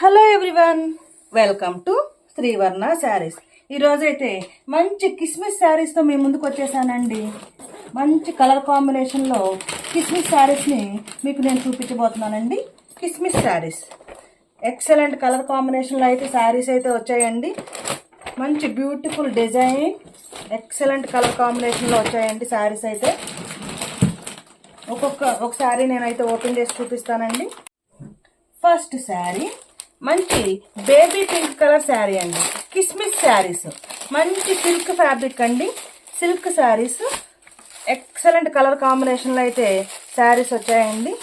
Hello everyone, welcome to Srivarna Sarees. ఈరోజైతే మంచి కిస్మిస్ శారీస్తో మీ ముందుకు వచ్చేసానండి. మంచి కలర్ కాంబినేషన్లో కిస్మిస్ శారీస్ని మీకు నేను చూపించబోతున్నానండి. కిస్మిస్ శారీస్ ఎక్సలెంట్ కలర్ కాంబినేషన్లో అయితే శారీస్ అయితే వచ్చాయండి. మంచి బ్యూటిఫుల్ డిజైన్, ఎక్సలెంట్ కలర్ కాంబినేషన్లో వచ్చాయండి శారీస్ అయితే. ఒక శారీ నేనైతే ఓపెన్ చేసి చూపిస్తానండి. ఫస్ట్ శారీ మంచి బేబీ పింక్ కలర్ శారీ అండి. కిస్మిస్ శారీస్, మంచి సిల్క్ ఫ్యాబ్రిక్ అండి. సిల్క్ శారీస్ ఎక్సలెంట్ కలర్ కాంబినేషన్లో అయితే శారీస్ వచ్చాయండి.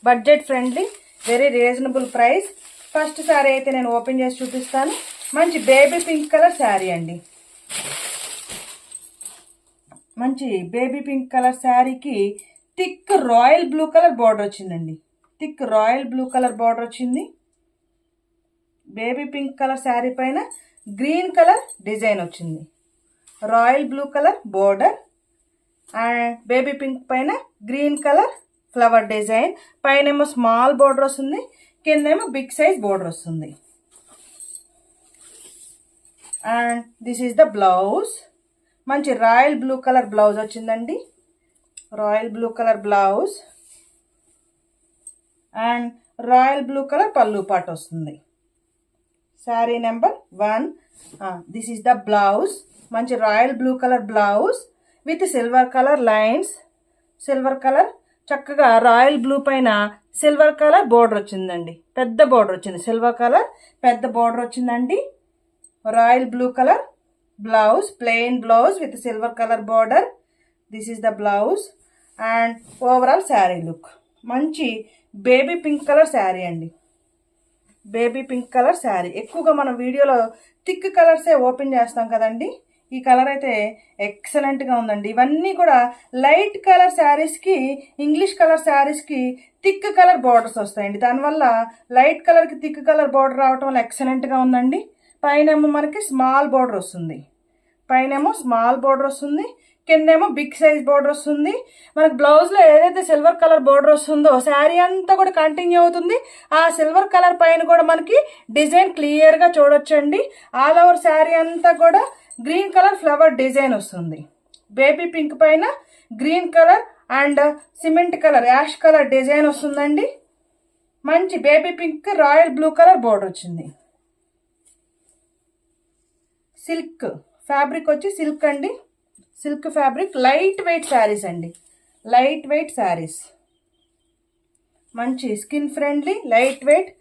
Budget friendly, very reasonable price. First sari అయితే నేను ఓపెన్ చేసి చూపిస్తాను. మంచి బేబీ పింక్ కలర్ శారీ అండి. మంచి బేబీ పింక్ కలర్ శారీకి thick royal blue colour border వచ్చిందండి. Thick royal blue colour border వచ్చింది. బేబీ పింక్ కలర్ శారీ పైన గ్రీన్ కలర్ డిజైన్ వచ్చింది. Royal blue colour border and baby pink పైన గ్రీన్ కలర్ ఫ్లవర్ డిజైన్. పైన ఏమో స్మాల్ బోర్డర్ వస్తుంది, కిందేమో బిగ్ సైజ్ బోర్డర్ వస్తుంది. And this is the blouse. మంచి రాయల్ బ్లూ కలర్ బ్లౌజ్ వచ్చిందండి. Royal blue colour blouse and royal blue colour పళ్ళు పాటు వస్తుంది. Sari number 1. This is the blouse. మంచి royal blue colour blouse with silver colour lines. Silver colour చక్కగా royal blue పైన silver colour border వచ్చిందండి. పెద్ద border వచ్చింది. సిల్వర్ కలర్ పెద్ద బోర్డర్ వచ్చిందండి. Royal blue colour blouse, plain blouse with silver colour border. This is the blouse and overall sari look. మంచి baby pink colour sari అండి. Baby pink colour sari. ఎక్కువగా మనం వీడియోలో థిక్ కలర్సే ఓపెన్ చేస్తాం కదండి. ఈ కలర్ అయితే ఎక్సలెంట్గా ఉందండి. ఇవన్నీ కూడా లైట్ కలర్ శారీస్కి, ఇంగ్లీష్ కలర్ శారీస్కి థిక్ కలర్ బార్డర్స్ వస్తాయండి. దానివల్ల లైట్ కలర్కి థిక్ కలర్ బార్డర్ రావటం వల్ల ఎక్సలెంట్గా ఉందండి. పైనేమో మనకి స్మాల్ బార్డర్ వస్తుంది. పైనేమో స్మాల్ బార్డర్ వస్తుంది, కిందేమో బిగ్ సైజ్ బోర్డర్ వస్తుంది. మనకి బ్లౌజ్లో ఏదైతే సిల్వర్ కలర్ బోర్డర్ వస్తుందో శారీ అంతా కూడా కంటిన్యూ అవుతుంది. ఆ సిల్వర్ కలర్ పైన కూడా మనకి డిజైన్ క్లియర్గా చూడొచ్చండి. ఆల్ ఓవర్ శారీ అంతా కూడా గ్రీన్ కలర్ ఫ్లవర్ డిజైన్ వస్తుంది. బేబీ పింక్ పైన green colour and cement colour, ash colour design వస్తుందండి. మంచి baby pink royal blue colour border వచ్చింది. సిల్క్ ఫ్యాబ్రిక్ వచ్చి సిల్క్ అండి. Silk fabric, light weight saris అండి. లైట్ వెయిట్ శారీస్, మంచి skin friendly, light weight.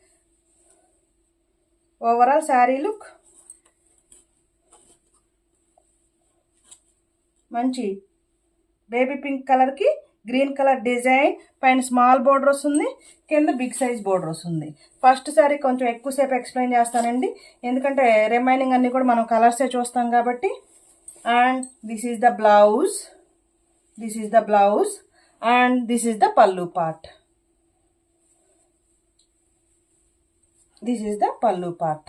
Overall sari look మంచి baby pink కలర్కి green colour design. పైన స్మాల్ బోర్డర్ వస్తుంది, కింద బిగ్ సైజ్ బోర్డర్ వస్తుంది. ఫస్ట్ శారీ కొంచెం ఎక్కువసేపు ఎక్స్ప్లెయిన్ చేస్తానండి, ఎందుకంటే రిమైనింగ్ అన్నీ కూడా మనం కలర్సే చూస్తాం కాబట్టి. And this is the blouse. This is the blouse and this is the pallu part. This is the pallu part.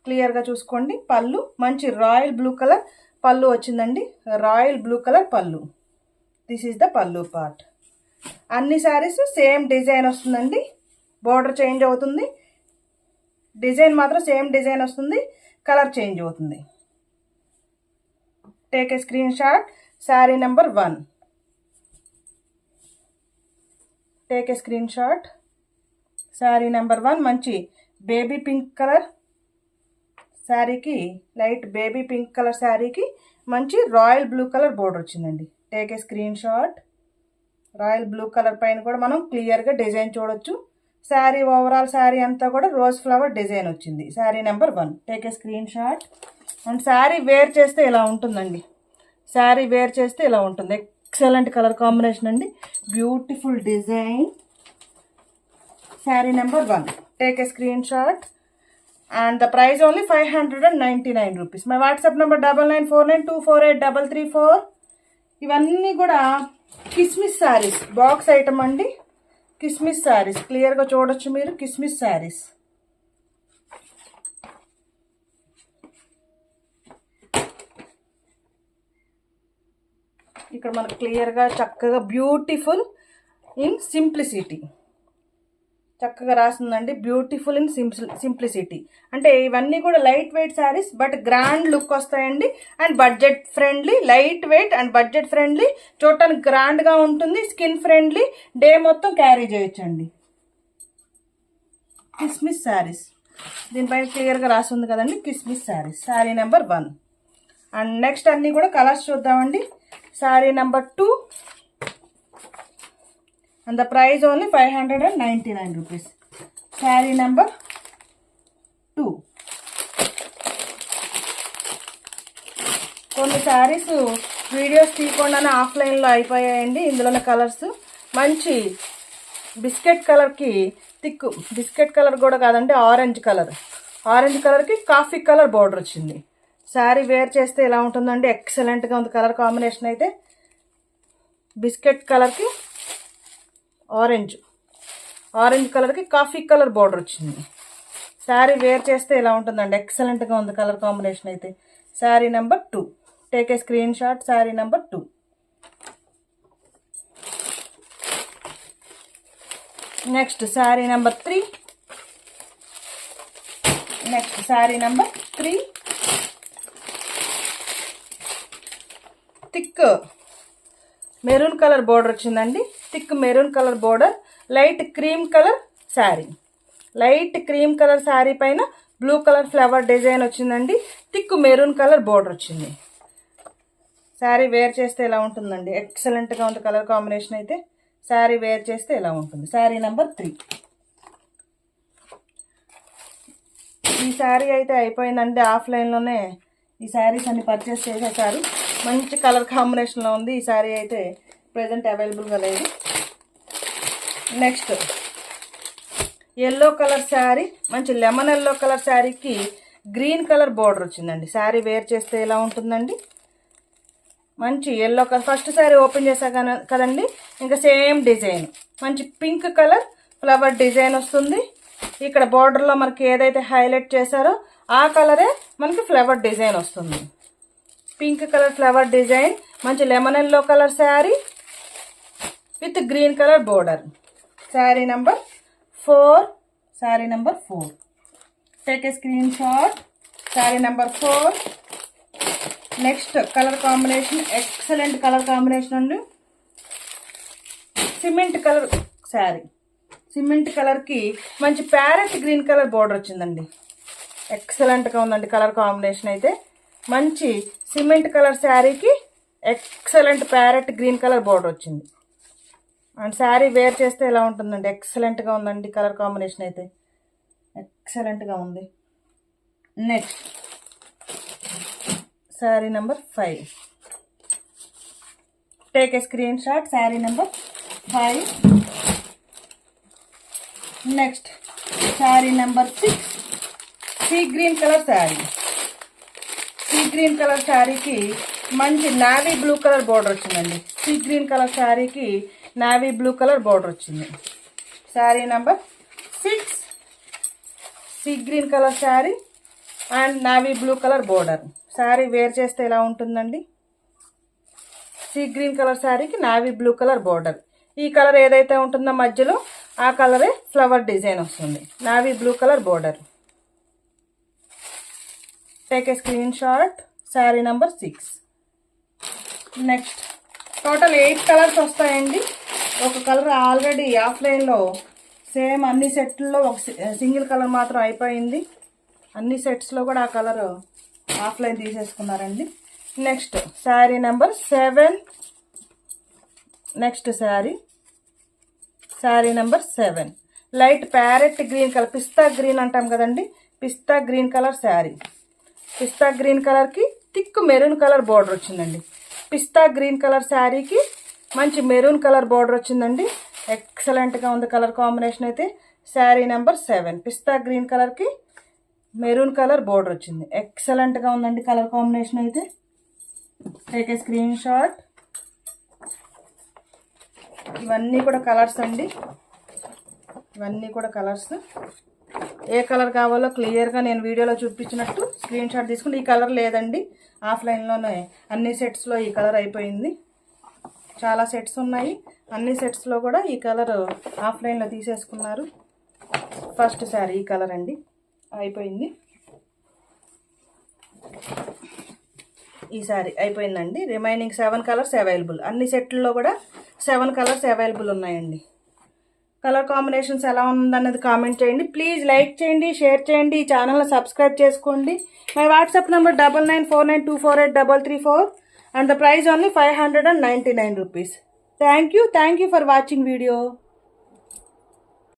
Clear గా చూసుకోండి. పళ్ళు మంచి రాయల్ బ్లూ కలర్ పళ్ళు వచ్చిందండి. రాయల్ బ్లూ కలర్ పళ్ళు. దిస్ ఈస్ ద పళ్ళు పార్ట్. అన్ని saris same design వస్తుందండి. బోర్డర్ చేంజ్ అవుతుంది, డిజైన్ మాత్రం సేమ్ డిజైన్ వస్తుంది, కలర్ చేంజ్ అవుతుంది. Take a screenshot. Saree number 1. Take a screenshot. Saree number 1. మంచి బేబీ పింక్ కలర్ శారీకి, లైట్ బేబీ పింక్ కలర్ శారీకి మంచి రాయల్ బ్లూ కలర్ బోర్డర్ వచ్చిందండి. Take a screen shot. Royal blue colour పైన కూడా మనం క్లియర్గా డిజైన్ చూడొచ్చు. శారీ ఓవరాల్ శారీ అంతా కూడా రోజ్ ఫ్లవర్ డిజైన్ వచ్చింది. Sari number 1. Take a screen shot. And sari wear చేస్తే ఇలా ఉంటుందండి. శారీ వేర్ చేస్తే ఇలా ఉంటుంది. ఎక్సలెంట్ కలర్ కాంబినేషన్ అండి. Beautiful design. Sari number 1. Take a screen shot. And the price only 599 rupees. My WhatsApp number 9949248334. ఇవన్నీ కూడా కిస్మిస్ శారీస్, బాక్స్ ఐటమ్ అండి. కిస్మిస్ శారీస్ క్లియర్గా చూడొచ్చు మీరు. కిస్మిస్ శారీస్ ఇక్కడ మనకు క్లియర్గా చక్కగా బ్యూటిఫుల్ ఇన్ సింప్లిసిటీ. చక్కగా రాస్తుందండి. Beautiful in simplicity. అంటే ఇవన్నీ కూడా light weight saris, but grand look వస్తాయండి. And budget friendly, light weight and budget friendly. చూడటానికి గ్రాండ్గా ఉంటుంది, స్కిన్ ఫ్రెండ్లీ, డే మొత్తం క్యారీ చేయొచ్చండి. కిస్మిస్ శారీస్, దీనిపైన క్లియర్గా రాస్తుంది కదండి, Kismis saris. Sari number 1. And next అన్నీ కూడా కలర్స్ చూద్దామండి. Sari number 2 and the price only 599 rupees. Saree number 2. కొన్ని శారీస్ వీడియోస్ తీయకుండానే ఆఫ్లైన్లో అయిపోయాయండి. ఇందులోనే కలర్స్ మంచి బిస్కెట్ కలర్కి థిక్, బిస్కెట్ కలర్ కూడా కాదండి, ఆరెంజ్ కలర్కి కాఫీ కలర్ బార్డర్ వచ్చింది. శారీ వేర్ చేస్తే ఎలా ఉంటుందండి, ఎక్సలెంట్గా ఉంది. కలర్ కాంబినేషన్ అయితే బిస్కెట్ కలర్కి ఆరెంజ్ కలర్కి కాఫీ కలర్ బార్డర్ వచ్చింది. శారీ వేర్ చేస్తే ఎలా ఉంటుందండి, ఎక్సలెంట్గా ఉంది కలర్ కాంబినేషన్ అయితే. Sari number 2. Take a screen shot. Sari number 2. Next sari number 3. Thick maroon colour border వచ్చిందండి. Thick maroon colour border, light cream colour sari పైన బ్లూ కలర్ ఫ్లవర్ డిజైన్ వచ్చిందండి. థిక్ మెరూన్ కలర్ బోర్డర్ వచ్చింది. శారీ వేర్ చేస్తే ఎలా ఉంటుందండి, ఎక్సలెంట్గా ఉంది కలర్ కాంబినేషన్ అయితే. శారీ వేర్ చేస్తే ఎలా ఉంటుంది. శారీ నెంబర్ 3. ఈ శారీ అయితే అయిపోయిందండి. ఆఫ్లైన్లోనే ఈ శారీస్ అన్ని పర్చేస్ చేసేసారు. మంచి కలర్ కాంబినేషన్లో ఉంది. ఈ శారీ అయితే ప్రజెంట్ అవైలబుల్గా లేదు. నెక్స్ట్ ఎల్లో కలర్ శారీ, మంచి లెమన్ ఎల్లో కలర్ శారీకి గ్రీన్ కలర్ బోర్డర్ వచ్చిందండి. శారీ వేర్ చేస్తే ఎలా ఉంటుందండి, మంచి yellow colour. First sari open చేసా కదండి, ఇంకా సేమ్ డిజైన్, మంచి పింక్ కలర్ ఫ్లవర్ డిజైన్ వస్తుంది. ఇక్కడ బోర్డర్లో మనకి ఏదైతే హైలైట్ చేశారో ఆ కలరే మనకి ఫ్లవర్ డిజైన్ వస్తుంది. పింక్ కలర్ ఫ్లవర్ డిజైన్, మంచి lemon yellow colour sari with green colour border. Sari number 4. Take a screen shot. Sari number 4. Next colour combination, excellent colour combination అండి. సిమెంట్ కలర్ శారీ, సిమెంట్ కలర్కి మంచి ప్యారెట్ గ్రీన్ కలర్ బోర్డర్ వచ్చిందండి. ఎక్సలెంట్గా ఉందండి colour combination అయితే. మంచి cement colour శారీకి excellent parrot green colour border వచ్చింది. అండ్ శారీ వేర్ చేస్తే ఎలా ఉంటుందండి, ఎక్సలెంట్గా ఉందండి కలర్ కాంబినేషన్ అయితే. ఎక్సలెంట్గా ఉంది. Next sari number 5. Take a screen shot. Sari number 5. Next sari number 6. Sea green colour sari. Sea green colour శారీకి మంచి నావీ బ్లూ కలర్ బోర్డర్ వచ్చిందండి. సీ గ్రీన్ కలర్ శారీకి నావీ బ్లూ కలర్ బోర్డర్ వచ్చింది. Sari number 6. Sea green colour sari and navy blue colour border. Sari wear చేస్తే ఎలా ఉంటుందండి, sea green colour శారీకి navy blue colour border. ఈ కలర్ ఏదైతే ఉంటుందో మధ్యలో ఆ కలరే ఫ్లవర్ డిజైన్ వస్తుంది. Navy blue colour border. Take a screen shot. Sari number 6. Next total 8 colours వస్తాయండి. ఒక కలర్ ఆల్రెడీ ఆఫ్లైన్లో సేమ్ అన్ని సెట్లలో ఒక సింగిల్ కలర్ మాత్రం అయిపోయింది. అన్ని సెట్స్లో కూడా ఆ కలర్ ఆఫ్లైన్ తీసేసుకున్నారండి. Next sari number 7. Next sari number 7. Light parrot green colour, pista green అంటాం కదండి, pista green colour sari. Pista green కలర్కి థిక్ మెరూన్ కలర్ బోర్డర్ వచ్చిందండి. పిస్తా గ్రీన్ కలర్ శారీకి మంచి మెరూన్ కలర్ బోర్డర్ వచ్చిందండి. ఎక్సలెంట్గా ఉంది కలర్ కాంబినేషన్ అయితే. శారీ నెంబర్ 7. పిస్తా గ్రీన్ కలర్కి మెరూన్ కలర్ బోర్డర్ వచ్చింది. ఎక్సలెంట్గా ఉందండి కలర్ కాంబినేషన్ అయితే. Take a screen shot. ఇవన్నీ కూడా కలర్స్ అండి, ఇవన్నీ కూడా కలర్స్. ఏ కలర్ కావాలో క్లియర్గా నేను వీడియోలో చూపించినట్టు స్క్రీన్ షాట్ తీసుకుంటే. ఈ కలర్ లేదండి, ఆఫ్లైన్లోనే అన్ని సెట్స్లో ఈ కలర్ అయిపోయింది. చాలా సెట్స్ ఉన్నాయి, అన్ని సెట్స్లో కూడా ఈ కలర్ ఆఫ్లైన్లో తీసేసుకున్నారు. ఫస్ట్ శారీ ఈ కలర్ అండి, అయిపోయింది. ఈ శారీ అయిపోయిందండి. Remaining 7 colours available. అన్ని సెట్లలో కూడా 7 కలర్స్ అవైలబుల్ ఉన్నాయండి. కలర్ కాంబినేషన్స్ ఎలా ఉందన్నది కామెంట్ చేయండి. ప్లీజ్ లైక్ చేయండి, షేర్ చేయండి, ఈ ఛానల్ని సబ్స్క్రైబ్ చేసుకోండి. My WhatsApp number 9949248334 and the price only 599 rupees. Thank you for watching video.